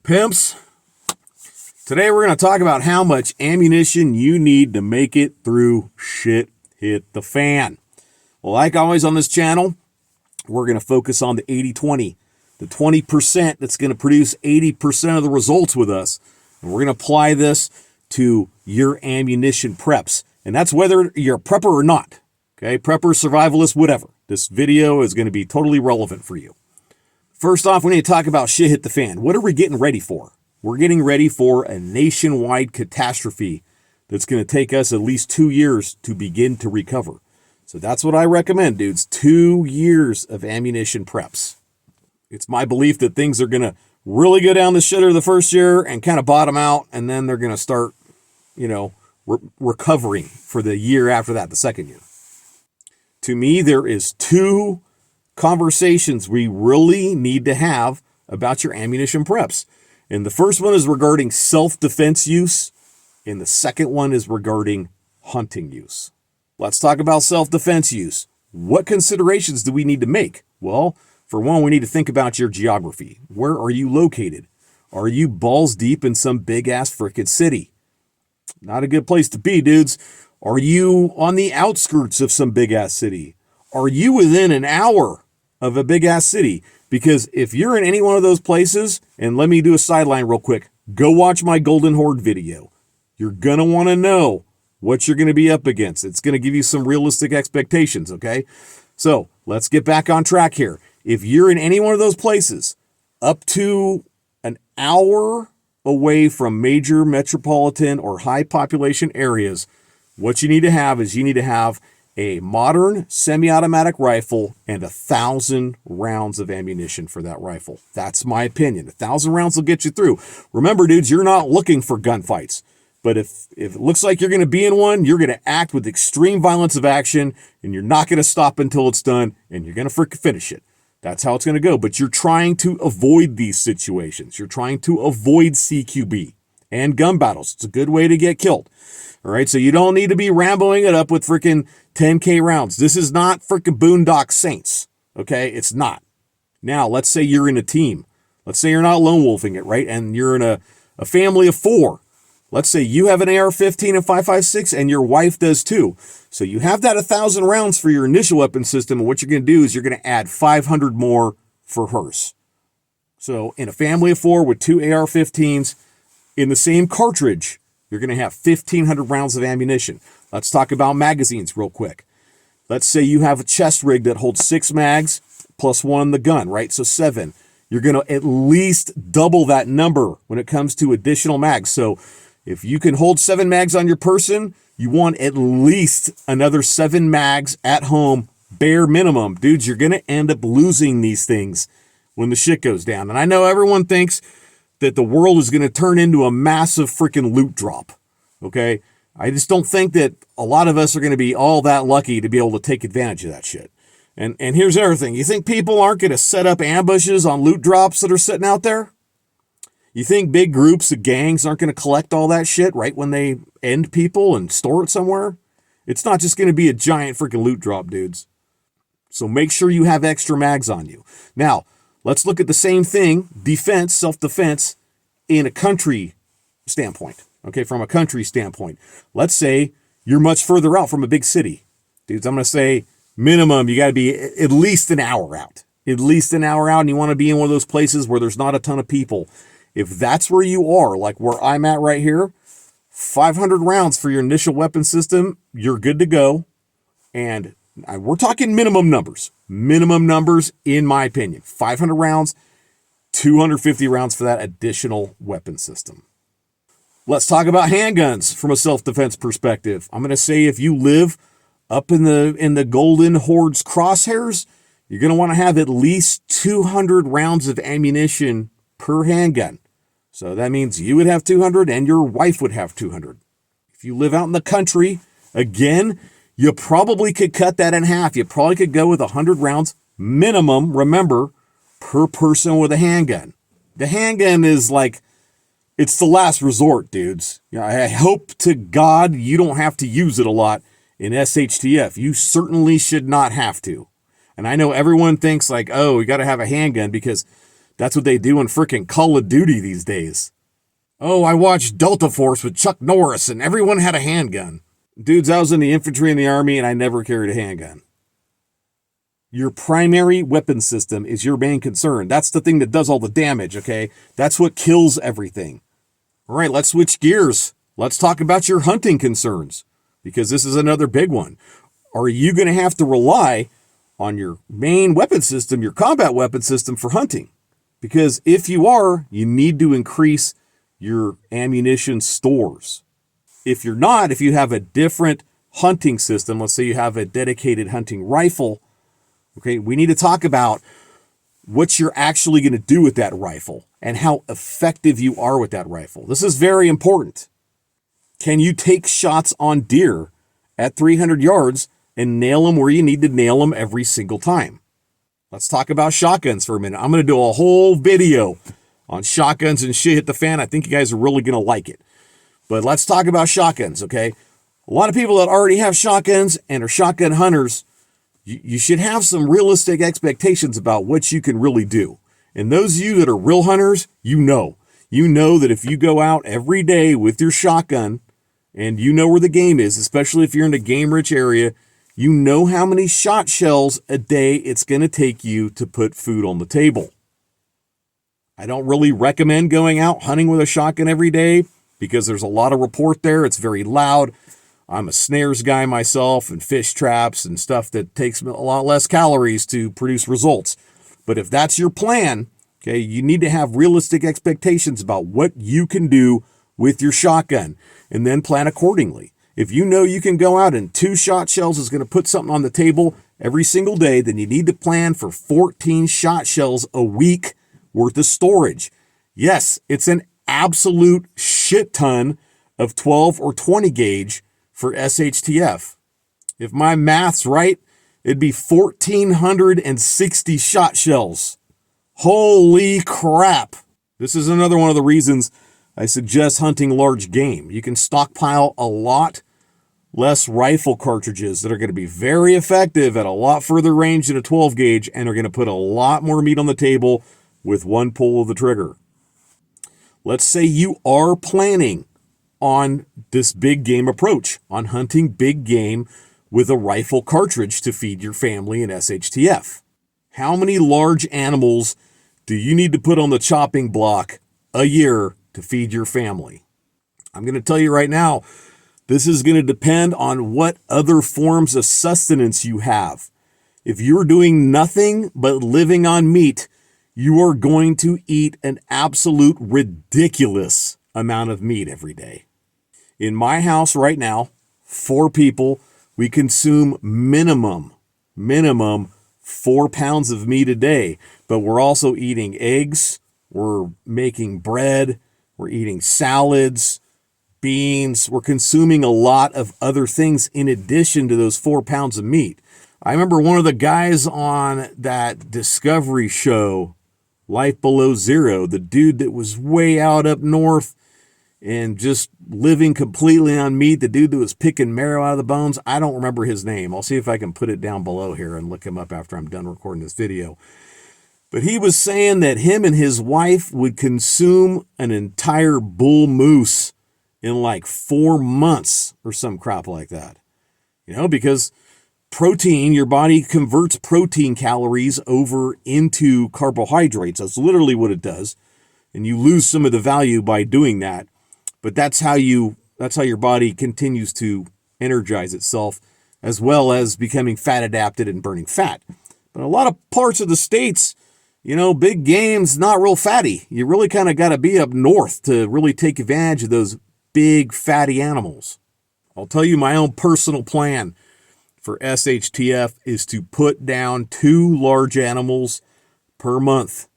Pimps, today we're going to talk about how much ammunition you need to make it through shit hit the fan. Well, like always on this channel, we're going to focus on the 80-20, the 20% that's going to produce 80% of the results with us. And we're going to apply this to your ammunition preps. And that's whether you're a prepper or not. Okay, prepper, survivalist, whatever. This video is going to be totally relevant for you. First off, we need to talk about shit hit the fan. What are we getting ready for? We're getting ready for a nationwide catastrophe that's going to take us at least 2 years to begin to recover. So that's what I recommend, dudes. 2 years of ammunition preps. It's my belief that things are going to really go down the shitter the first year and kind of bottom out, and then they're going to start, recovering for the year after that, the second year. To me, there is two conversations we really need to have about your ammunition preps. And the first one is regarding self-defense use, and the second one is regarding hunting use. Let's talk about self-defense use. What considerations do we need to make? Well, for one, we need to think about your geography. Where are you located? Are you balls deep in some big-ass frickin' city? Not a good place to be, dudes. Are you on the outskirts of some big-ass city? Are you within an hour of a big-ass city? Because if you're in any one of those places, and let me do a sideline real quick, go watch my Golden Horde video. You're going to want to know what you're going to be up against. It's going to give you some realistic expectations, okay? So let's get back on track here. If you're in any one of those places, up to an hour away from major metropolitan or high population areas, what you need to have is you need to have a modern semi-automatic rifle and 1,000 rounds of ammunition for that rifle. That's my opinion. 1,000 rounds will get you through. Remember, dudes, you're not looking for gunfights. But if it looks like you're going to be in one, you're going to act with extreme violence of action, and you're not going to stop until it's done, and you're going to freaking finish it. That's how it's going to go. But you're trying to avoid these situations. You're trying to avoid CQB and gun battles. It's a good way to get killed. All right, so you don't need to be ramboing it up with freaking 10K rounds. This is not freaking Boondock Saints, okay? It's not. Now, let's say you're in a team. Let's say you're not lone wolfing it, right? And you're in a family of 4. Let's say you have an AR-15 and 5.56 and your wife does too. So you have that 1,000 rounds for your initial weapon system, and what you're going to do is you're going to add 500 more for hers. So in a family of 4 with 2 AR-15s in the same cartridge, you're going to have 1,500 rounds of ammunition. Let's talk about magazines real quick. Let's say you have a chest rig that holds 6 mags plus 1 in the gun, right? So 7. You're going to at least double that number when it comes to additional mags. So if you can hold 7 mags on your person, you want at least another 7 mags at home, bare minimum. Dudes, you're going to end up losing these things when the shit goes down. And I know everyone thinks that the world is going to turn into a massive freaking loot drop, okay? I just don't think that a lot of us are going to be all that lucky to be able to take advantage of that shit. And here's the other thing. You think people aren't going to set up ambushes on loot drops that are sitting out there? You think big groups of gangs aren't going to collect all that shit right when they end people and store it somewhere? It's not just going to be a giant freaking loot drop, dudes. So make sure you have extra mags on you. Now, let's look at the same thing, defense, self-defense, in a country standpoint. Okay, from a country standpoint. Let's say you're much further out from a big city. Dudes, I'm going to say minimum, you got to be at least an hour out. At least an hour out, and you want to be in one of those places where there's not a ton of people. If that's where you are, like where I'm at right here, 500 rounds for your initial weapon system, you're good to go. And we're talking minimum numbers. Minimum numbers, in my opinion. 500 rounds, 250 rounds for that additional weapon system. Let's talk about handguns from a self-defense perspective. I'm going to say if you live up in the Golden Horde's crosshairs, you're going to want to have at least 200 rounds of ammunition per handgun. So that means you would have 200 and your wife would have 200. If you live out in the country, again, you probably could cut that in half. You probably could go with 100 rounds minimum, remember, per person with a handgun. The handgun is like, it's the last resort, dudes. I hope to God you don't have to use it a lot in SHTF. You certainly should not have to. And I know everyone thinks like, oh, you got to have a handgun because That's what they do in frickin' Call of Duty these days. Oh, I watched Delta Force with Chuck Norris and everyone had a handgun. Dudes, I was in the infantry in the Army and I never carried a handgun. Your primary weapon system is your main concern. That's the thing that does all the damage, okay? That's what kills everything. All right, let's switch gears. Let's talk about your hunting concerns, because this is another big one. Are you going to have to rely on your main weapon system, your combat weapon system, for hunting? Because if you are, you need to increase your ammunition stores. If you're not, if you have a different hunting system, let's say you have a dedicated hunting rifle, okay, we need to talk about what you're actually going to do with that rifle and how effective you are with that rifle. This is very important. Can you take shots on deer at 300 yards and nail them where you need to nail them every single time? Let's talk about shotguns for a minute. I'm going to do a whole video on shotguns and shit hit the fan. I think you guys are really going to like it. But let's talk about shotguns, okay? A lot of people that already have shotguns and are shotgun hunters, you should have some realistic expectations about what you can really do. And those of you that are real hunters, you know that if you go out every day with your shotgun and you know where the game is, especially if you're in a game-rich area, you know how many shot shells a day it's going to take you to put food on the table. I don't really recommend going out hunting with a shotgun every day because there's a lot of report there. It's very loud. I'm a snares guy myself and fish traps and stuff that takes a lot less calories to produce results. But if that's your plan, okay, you need to have realistic expectations about what you can do with your shotgun and then plan accordingly. If you know you can go out and 2 shot shells is going to put something on the table every single day, then you need to plan for 14 shot shells a week worth of storage. Yes, it's an absolute shit ton of 12 or 20 gauge for SHTF. If my math's right, it'd be 1,460 shot shells. Holy crap. This is another one of the reasons I suggest hunting large game. You can stockpile a lot less rifle cartridges that are going to be very effective at a lot further range than a 12 gauge and are going to put a lot more meat on the table with one pull of the trigger. Let's say you are planning on this big game approach, on hunting big game with a rifle cartridge to feed your family in SHTF. How many large animals do you need to put on the chopping block a year to feed your family? I'm going to tell you right now, this is going to depend on what other forms of sustenance you have. If you're doing nothing but living on meat, you are going to eat an absolute ridiculous amount of meat every day. In my house right now, 4 people, we consume minimum 4 pounds of meat a day. But we're also eating eggs, we're making bread, we're eating salads, beans. We're consuming a lot of other things in addition to those 4 pounds of meat. I remember one of the guys on that Discovery show, Life Below Zero, the dude that was way out up north and just living completely on meat, the dude that was picking marrow out of the bones. I don't remember his name. I'll see if I can put it down below here and look him up after I'm done recording this video. But he was saying that him and his wife would consume an entire bull moose in like 4 months or some crap like that. You know, because protein, your body converts protein calories over into carbohydrates. That's literally what it does. And you lose some of the value by doing that. But that's how your body continues to energize itself, as well as becoming fat adapted and burning fat. But a lot of parts of the States, you know, big game's not real fatty. You really kind of got to be up north to really take advantage of those big fatty animals. I'll tell you my own personal plan for SHTF is to put down 2 large animals per month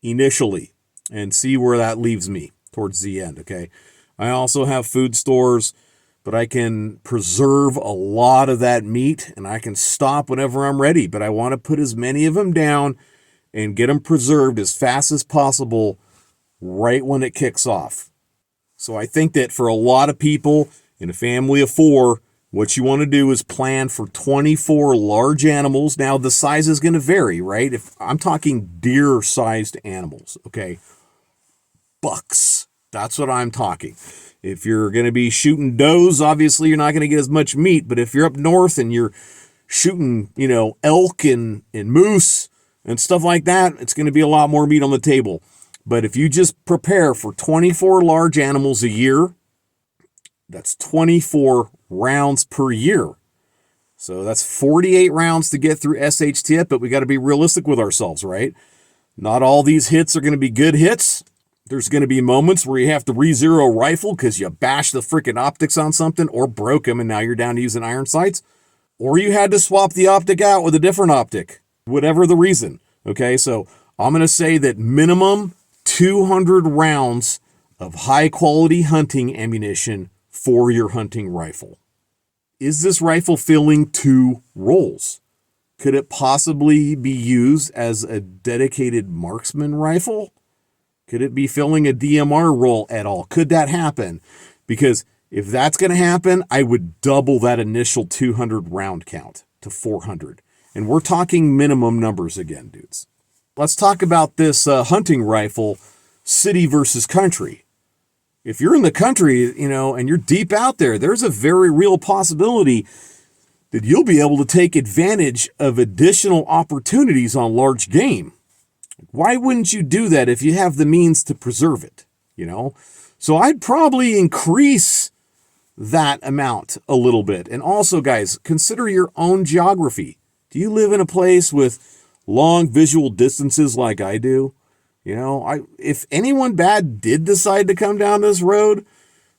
initially and see where that leaves me towards the end, okay? I also have food stores, but I can preserve a lot of that meat and I can stop whenever I'm ready, but I want to put as many of them down and get them preserved as fast as possible right when it kicks off. So I think that for a lot of people in a family of 4, What you want to do is plan for 24 large animals. Now, the size is going to vary, right? If I'm talking deer-sized animals, okay? Bucks. That's what I'm talking. If you're going to be shooting does, obviously you're not going to get as much meat. But if you're up north and you're shooting, elk and moose and stuff like that, it's going to be a lot more meat on the table. But if you just prepare for 24 large animals a year, that's 24 rounds per year. So that's 48 rounds to get through SHTF, but we got to be realistic with ourselves, right? Not all these hits are going to be good hits. There's going to be moments where you have to re-zero a rifle because you bashed the freaking optics on something or broke them and now you're down to using iron sights. Or you had to swap the optic out with a different optic, whatever the reason. Okay, so I'm going to say that minimum 200 rounds of high-quality hunting ammunition for your hunting rifle. Is this rifle filling 2 roles? Could it possibly be used as a dedicated marksman rifle? Could it be filling a DMR role at all? Could that happen? Because if that's going to happen, I would double that initial 200 round count to 400. And we're talking minimum numbers again, dudes. Let's talk about this hunting rifle, city versus country. If you're in the country, and you're deep out there, there's a very real possibility that you'll be able to take advantage of additional opportunities on large game. Why wouldn't you do that if you have the means to preserve it? So I'd probably increase that amount a little bit. And also, guys, consider your own geography. Do you live in a place with long visual distances like I do? If anyone bad did decide to come down this road,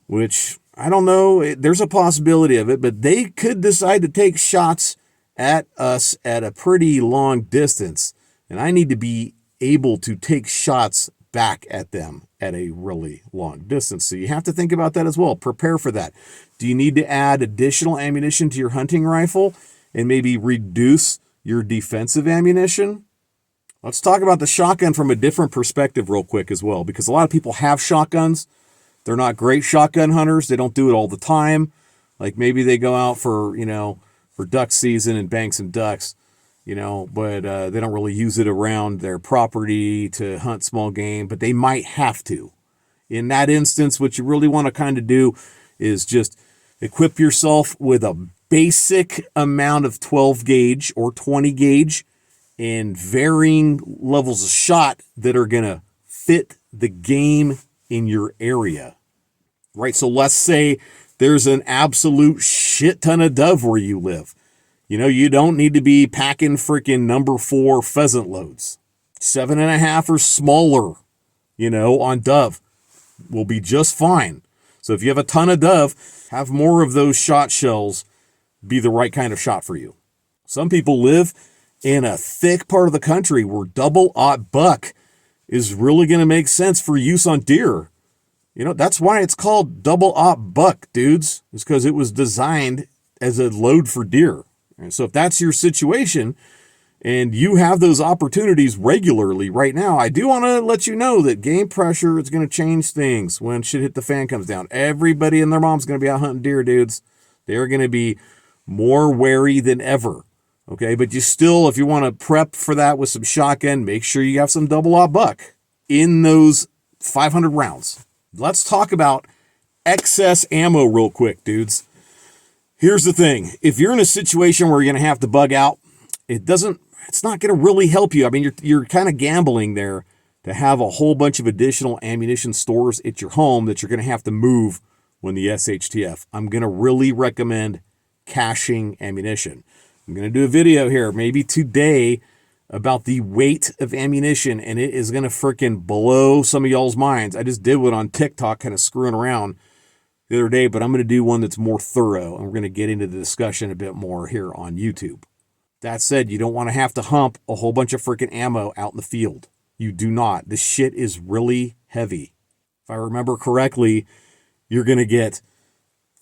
which I don't know, there's a possibility of it, but they could decide to take shots at us at a pretty long distance. And I need to be able to take shots back at them at a really long distance. So you have to think about that as well. Prepare for that. Do you need to add additional ammunition to your hunting rifle and maybe reduce your defensive ammunition? Let's talk about the shotgun from a different perspective real quick as well, because a lot of people have shotguns. They're not great shotgun hunters. They don't do it all the time. Like maybe they go out for duck season and bang some ducks, but they don't really use it around their property to hunt small game, but they might have to. In that instance, what you really want to kind of do is just equip yourself with a basic amount of 12 gauge or 20 gauge and varying levels of shot that are going to fit the game in your area, right? So let's say there's an absolute shit ton of dove where you live. You don't need to be packing freaking number 4 pheasant loads. 7.5 or smaller, on dove will be just fine. So if you have a ton of dove, have more of those shot shells be the right kind of shot for you. Some people live in a thick part of the country where double-aught buck is really going to make sense for use on deer. That's why it's called double-aught buck, dudes. It's because it was designed as a load for deer. And so if that's your situation and you have those opportunities regularly right now, I do want to let you know that game pressure is going to change things when shit hit the fan comes down. Everybody and their mom's going to be out hunting deer, dudes. They're going to be more wary than ever. Okay, but you still, if you want to prep for that with some shotgun, make sure you have some double-aught buck in those 500 rounds. Let's talk about excess ammo real quick, dudes. Here's the thing. If you're in a situation where you're going to have to bug out, it's not going to really help you. I mean, you're kind of gambling there to have a whole bunch of additional ammunition stores at your home that you're going to have to move when the SHTF. I'm going to really recommend caching ammunition. I'm going to do a video here, maybe today, about the weight of ammunition, and it is going to freaking blow some of y'all's minds. I just did one on TikTok, kind of screwing around the other day, but I'm going to do one that's more thorough, and we're going to get into the discussion a bit more here on YouTube. That said, you don't want to have to hump a whole bunch of freaking ammo out in the field. You do not. This shit is really heavy. If I remember correctly, you're going to get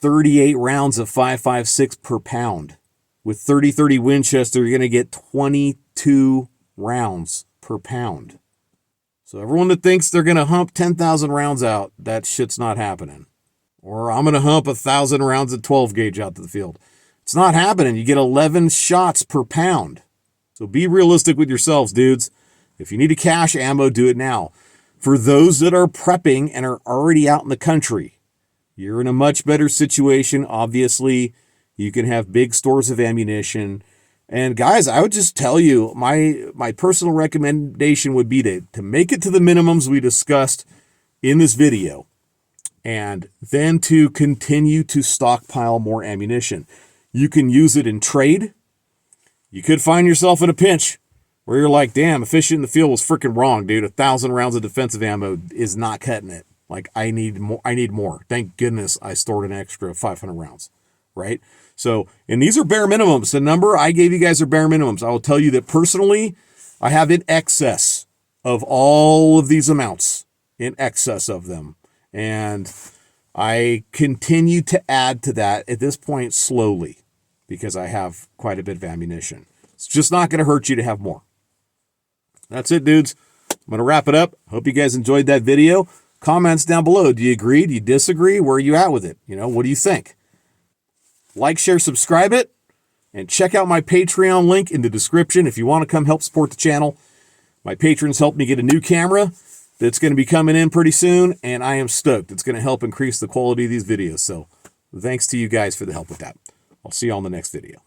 38 rounds of 5.56 per pound. With 30-30 Winchester, you're going to get 22 rounds per pound. So everyone that thinks they're going to hump 10,000 rounds out, that shit's not happening. or I'm going to hump 1,000 rounds of 12 gauge out to the field. It's not happening. You get 11 shots per pound. So be realistic with yourselves, dudes. If you need to cache ammo, do it now. For those that are prepping and are already out in the country, you're in a much better situation. Obviously, you can have big stores of ammunition. And guys, I would just tell you, my personal recommendation would be to make it to the minimums we discussed in this video, and then to continue to stockpile more ammunition. You can use it in trade. You could find yourself in a pinch where you're like, damn, efficient in the field was freaking wrong, dude. 1,000 rounds of defensive ammo is not cutting it. Like, I need more. Thank goodness I stored an extra 500 rounds, right? So, and these are bare minimums. The number I gave you guys are bare minimums. I will tell you that personally, I have in excess of all of these amounts, in excess of them. And I continue to add to that at this point slowly because I have quite a bit of ammunition. It's just not going to hurt you to have more. That's it, dudes. I'm going to wrap it up. Hope you guys enjoyed that video. Comments down below. Do you agree? Do you disagree? Where are you at with it? What do you think? Like, share, subscribe it, and check out my Patreon link in the description if you want to come help support the channel. My patrons helped me get a new camera that's going to be coming in pretty soon, and I am stoked. It's going to help increase the quality of these videos. So thanks to you guys for the help with that. I'll see you on the next video.